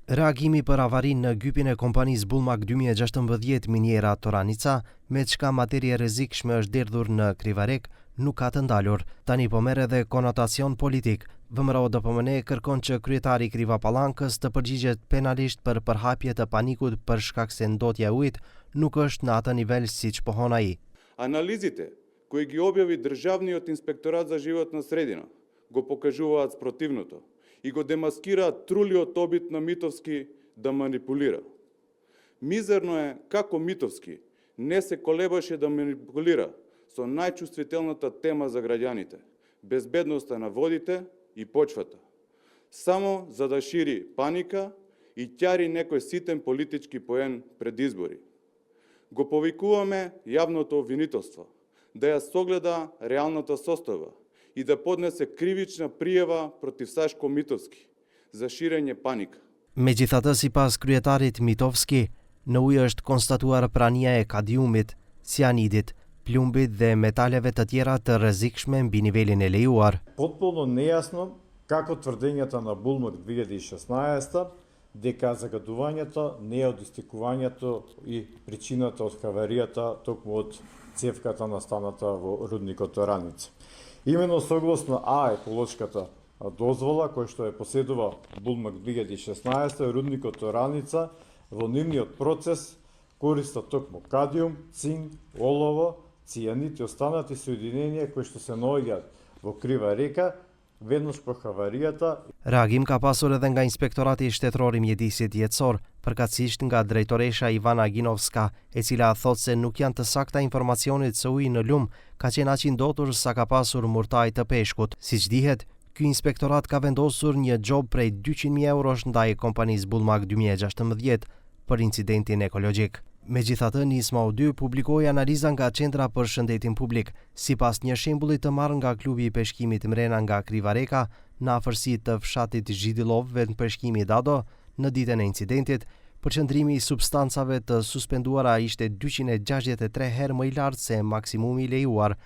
Reagimi për avarin në gypin e kompanisë Bullmak 2016 miniera Toranica, me çka materie rrezikshme është derdhur në Krivarek, nuk ka të ndalur. Tani po merr edhe konotacion politik. VMRO-DPMNE kërkon që kryetari i Krivapallakës të përgjigjet penalisht për përhapje të panikut për shkak se ndotja e ujit nuk është në atë nivel siç pohon ai. Анализите, кои ги објави Државниот инспекторат за животна средина, го покажуваат спротивното и го демаскираат трулиот обид на Митовски да манипулира. Мизерно е како Митовски не се колебаше да манипулира со најчувствителната тема за граѓаните – безбедноста на водите и почвата, само за да шири паника и ќари некој ситен политички поен пред избори. Го повикуваме јавното обвинителство да ја согледа реалната состојба и да поднесе кривична пријава против Сашко Митовски за ширење паника. Megjithatë, sipas kryetarit Mitovski, në ujë është konstatuar prania e kadiumit, cianidit, plumbit dhe metaleve të tjera të rrezikshme mbi nivelin e lejuar. Potpuno нејасно како тврдењата на Bullmak 2016 дека загадувањето не е од истекувањето и причината од хаваријата токму од цевката настаната во рудникот Тораница. Именно согласно еколошката дозвола која што е поседува Bullmak 2016, рудникот Тораница во нивниот процес користат токму кадиум, цинк, олово, цијанид и останати соединенија кои што се наоѓаат во Крива река веднаш по хаваријата. Reagim ka pasur edhe nga Inspektorati Shtetëror i Mjedisit Jetësor, përkatësisht nga drejtoresha Ivana Ginovska, e cila thot se nuk janë të sakta informacionet se uji në lum ka qenë aq i ndotur sa ka pasur murtaj të peshkut. Siç dihet, ky inspektorat ka vendosur një xhob prej 200.000 eurosh ndaj kompanisë Bullmak 2016 për incidentin ekologjik. Megjithatë, Nisma 2 publikoi analiza nga Qendra për Shëndetin Publik, sipas një shembulli të marrë nga klubi i peshkimit Mrena nga Krivareka, në afërsi të fshatit Zhidillovëve në peshkimi Dado, në ditën e incidentit, përqendrimi i substancave të suspenduara ishte 263 herë më i lartë se maksimumi i lejuar.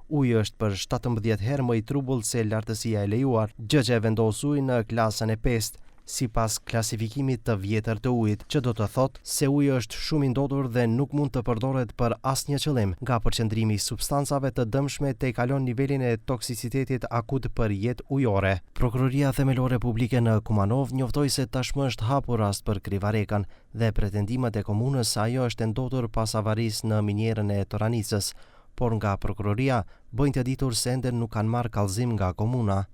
Uji është për 17 herë më i trubull se lartësia e lejuar, gjë që e vendos ujin në klasën e 5. sipas klasifikimit të vjetër të ujit, që do të thotë se uji është shumë i ndotur dhe nuk mund të përdoret për asnjë qëllim, nga përqendrimi i substancave të dëmshme te kalon nivelin e toksicitetit akut për jetë ujore. Prokuroria Themelore Publike në Kumanov njoftoi se tashmë është hapur rast për Krivarekën dhe pretendimet e komunës se ajo është ndotur pas avarisë në minierën e Toranicës, por nga prokuroria bëjnë të ditur se ende nuk kanë marrë kallëzim nga komuna.